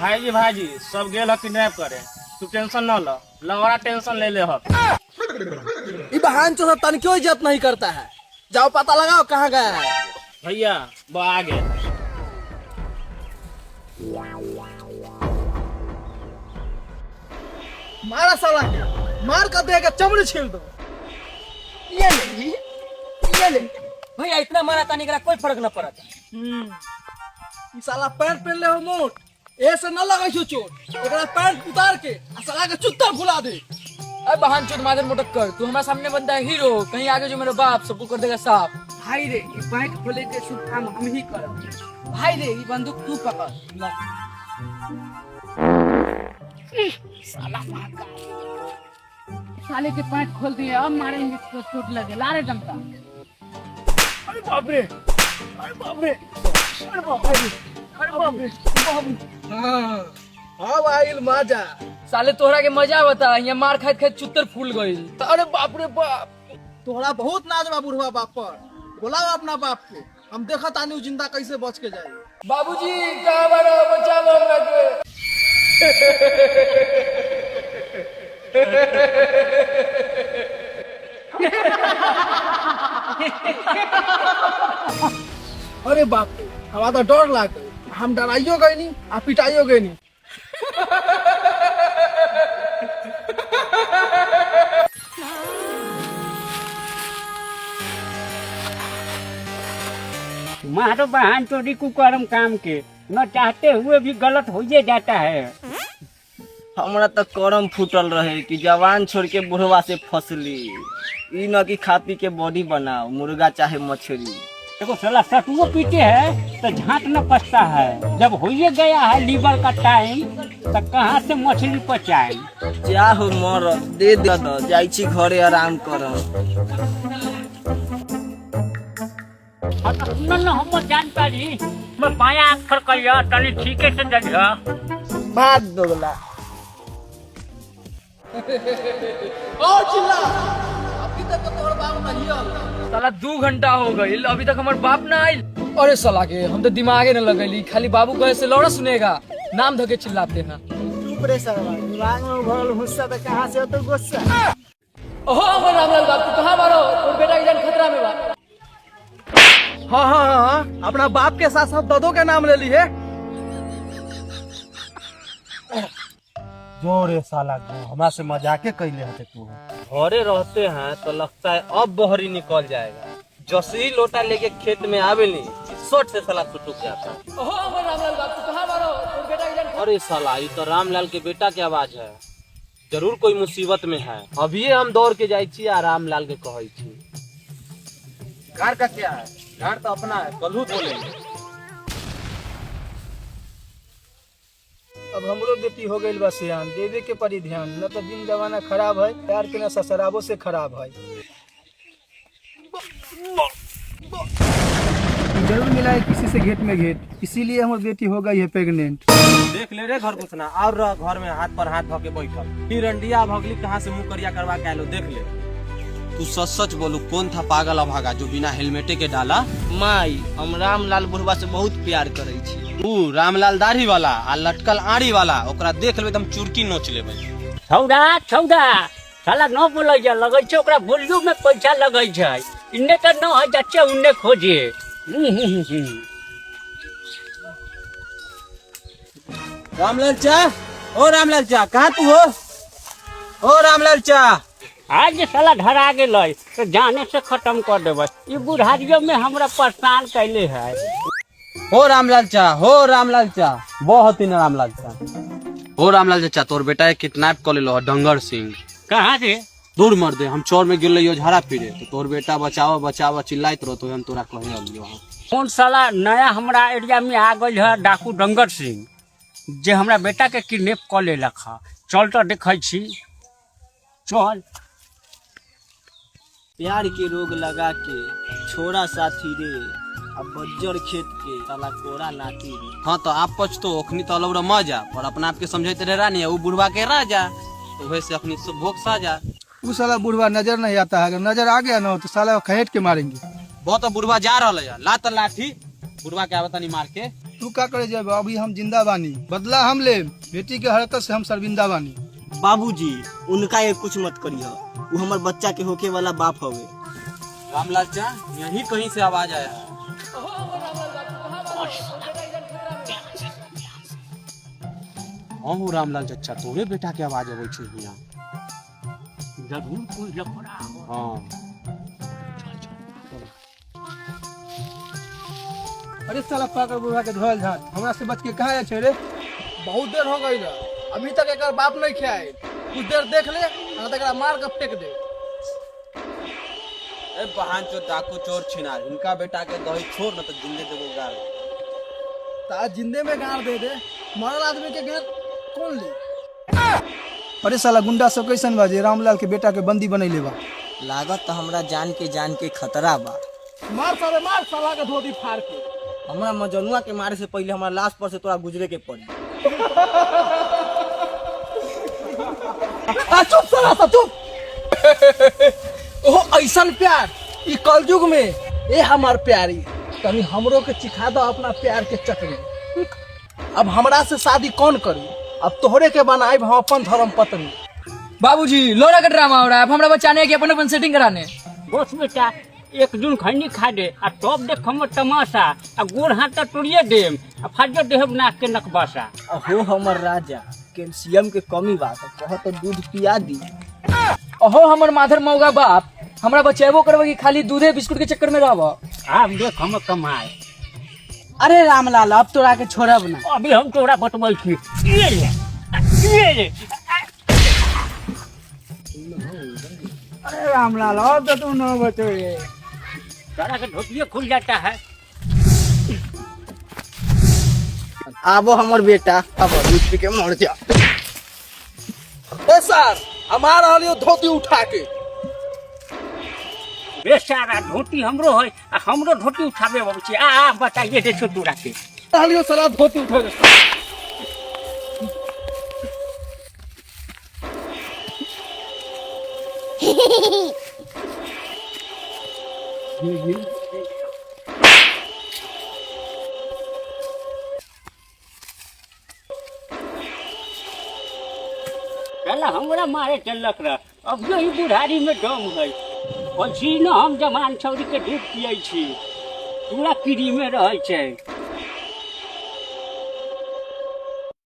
भाईजी सब गेल ह किडनैप करे। तू टेंशन न ल, लंगड़ा टेंशन ले ले ह। ये बहन चो तन क्यों इज्जत नहीं करता है। जाओ पता लगाओ कहाँ गया है। भैया वो आ गए। मारा साला के, मार कर देगा चमड़ी छील दो। ये ले भैया इतना मारा तानी करा कोई फर्क न पड़ा। ई साला पैंट पहन ले हो मोट, ऐसे न लगा छो चोट। एकरा पैंट उतार के आ साला के चुत्ता फुला दे। अरे बहन चोद मादर मोटक कर, तू हमारे सामने बनता है हीरो, कहीं आगे जो मेरे बाप सबको कर देगा साफ। भाई रे ये बैंक खोले के शुभ काम हम ही करब। भाई रे ये बंदूक तू पकड़। साला भागा। साले के पैंट खोल दिए, अब मारेंगे तो चोट लगे। ला रे डंडा। अरे बाप रे, अरे बाप रे, अरे बाप रे, अरे बाप रे, बाप रे। हाँ भाई मजा। साले तोहरा के मजा बता, यहाँ मार खाइत खाइत चुत्तर फूल गई। अरे बाप रे बाप, तोहरा बहुत नाज बा बुढ़वा बाप पर। बुलाओ अपना बाप के, हम देखा तानी जिंदा कैसे बच के जाए। बाबूजी कहाँ बारो, बचाओ हमरा के। अरे बाप रे, हमारा तो डर लाग गई। हम डराइयो गए नहीं, आप पिटाइयो गए नहीं। मारो बहन चोरी कुकर्म काम के, न चाहते हुए भी गलत हो ही जाता है। हमरा तो करम फूटल रहे कि जवान छोड़ के बुढ़वा से फसली। ई न कि खा पी के बॉडी बनाओ, मुर्गा चाहे मछली। देखो साला सटुओ पीते हैं तो झांट न पचता है। जब हो ही गया है लीवर का टाइम, तो कहाँ से मछली पचाए। चाहो मर दे दे जाई छी घरे आराम करम। न हम जान पारी, मैं बाया आँख फड़कैया तनी ठीके से जगह भाग दोगला। और चिल्ला, अभी तक तो तोहर बाप नहीं आल। साला 2 घंटा हो गई, अभी तक हमारे बाप ना आयल। अरे साला के हम तो दिमागे न लगैली, खाली बाबू कहे से लौड़ा सुनेगा, नाम धके चिल्लाते हैं। चुप रे सरवा, दिमाग में भरल गुस्सा तो कहाँ से हो तो गुस्सा। ओहो हमारे रामलाल बाप, तू कहाँ बारो, तोर बेटा की जान खतरा में बा। हाँ हाँ हाँ हाँ, अपना बाप के साथ साथ ददो के नाम ले ली है। जोरे साला को हमरा से मजाके कैले हते तू। घरे रहते हैं तो लगता है अब बहरी निकल जाएगा। जैसे ही लोटा लेके खेत में आवेली, सोट से साला सुटुक जाता है। ओहो हमारे रामलाल बाप, तू कहाँ बारो, तोर बेटा की जान। अरे साला ये तो रामलाल के बेटा की आवाज है। जरूर कोई मुसीबत में है। अभी हम दौड़ के जाई छी आ रामलाल के कहै छी। घर का क्या है? घर तो अपना है, कलहू बोलेंगे। अब हमरो बेटी हो गई बस यान, देवे के पड़ी ध्यान, न तो दिन जमाना खराब है, प्यार के न ससुराबो से खराब है। जरूर मिला है किसी से घेट में घेट, इसीलिए हमारी बेटी हो गई है प्रेग्नेंट। देख ले रे घर घुसना और रह घर में हाथ पर हाथ धके बैठल। फिर अंडिया भगली कहाँ से मुंह करिया करवा के आलो, देख ले। तू सच सच बोलू, कौन था पागल अभागा जो बिना हेलमेटे के डाला? माई, हम रामलाल बुढ़वा से बहुत प्यार करे छी। ऊ रामलाल दाढ़ी वाला आ लटकल आड़ी वाला, ओकरा देख लेबे एकदम चुरकी नोच लेबे। छौड़ा साला न बोलै जा, लगै छै ओकरा बोलियो में पैसा लगै छै। इन्ने तो न है जाचे उन्ने खोजे। रामलाल चा, ओ रामलाल चा, कहाँ तू हो? ओ रामलाल चा, आज साला धरा गेलै तो जाने से खत्म कर देबै। ई बुढ़ारियों में हमरा परेशान कैले है। हो रामलाल चा, हो रामलाल चा, बहुत ही ना रामलाल चा। हो रामलाल चा, तोर बेटा के किडनैप कर लेलो डंगर सिंह। कहाँ से? दूर मर दे, हम चौर में गिर लियो झाड़ा फिरे तो तोर बेटा बचाओ बचाओ चिल्लाइत रहो, तो हम तोरा कहे अलियो। कौन साला नया हमरा एरिया में आ गई है डाकू डंगर सिंह, जे हमरा बेटा के किडनैप कर ले रखा। चल तो देखै छी, चल। प्यार के रोग लगा के छोड़ा साथी रे, अब बज्जर खेत के साला कोड़ा लाती रे। हाँ तो आप पछतो अखनी तो अलौरा मजा, पर अपना आप के समझते रह रानी, वो बुढ़वा के राजा, तो वैसे अखनी सब भोग साजा। वो साला बुढ़वा नजर नहीं आता है, अगर नजर आ गया ना तो साला खहेट के मारेंगे। बहुत बुढ़वा जा रहा है, ला तो लाठी बुढ़वा के आवता नहीं मार के। तू का करे जाए, अभी हम जिंदा बानी, बदला हम ले, बेटी के हरकत से हम शर्मिंदा बानी। बाबूजी उनका ये कुछ मत करिए, वो हमार बच्चा के होके वाला बाप हवे। रामलाल चा यहीं कहीं से आवाज आया है। हाँ हो रामलाल चचा, तोरे बेटा के आवाज अबै छै हियां। जरूर कोई लफड़ा हो। हाँ अरे साला पागल बुढ़ा के धोल झाट, हमरा से बच के कहाँ है रे? बहुत देर हो गई अभी तक एक बाप नहीं खाए, कुछ देर देख ले ना तो मार के फेंक दे। ए बहान चो डाकू चोर छिनार, इनका बेटा के दही छोड़ न तो जिंदे देबो गाल। ता जिंदे में गाड़ दे दे, मरल आदमी के घर कौन ली? अरे साला गुंडा सब कैसन बा जे रामलाल के बेटा के बंदी बनैले बा? लागत तो हमरा जान के खतरा बा। मार साला के धोती फाड़ के। हमरा मजनुआ के मारे से पहले हमारा लाश पर से तोरा गुजरे के पड़ी। चुप साला सा चुप। ओह ऐसन प्यार ई कलयुग में, ए हमार प्यारी, तनी हमरो के चिखा दो अपना प्यार के चटनी। अब हमरा से शादी कौन करी? अब तोहरे के बनाएब हम अपन धर्म पत्नी। बाबूजी लोरा का ड्रामा हो रहा है, अब हमरा बचाने की अपन सेटिंग कराने। बस बेटा एक दिन खैनी खा दे आ तब देख हमर तमाशा, आ गोड़ हाथ तो तोड़िए देम आ फाड़ देहब नाक के नकबासा। अहो हमर राजा, कैल्शियम के कमी बा तो कहो तो दूध पिया दी। अहो हमर माधर मौगा बाप, हमरा बचेबो करबे कि खाली दूधे बिस्कुट के चक्कर में रहबो? अब देख हम कमाए। अरे रामलाल अब तोरा के छोड़ब ना। अभी हम तोरा बतबै छी। ये ले अरे रामलाल अब तो तू न बचोगे। सारा के ढोटिए खुल जाता है। आबो हमर बेटा, अब दूध के मर जा। ए सर हमार हलियो धोती उठा के। बेचारा ढोटी हमरो है आ हमरो ढोटी उठाबे बाबू छी। आ बताइए दे छो तोरा के। हलियो साला धोती उठा के। चला हमरा मारे चलक रह, अब यही बुढ़ारी में दम है। पछी न हम जवान छौरी के दूध पियै छी, पूरा पीढ़ी में रहे छै।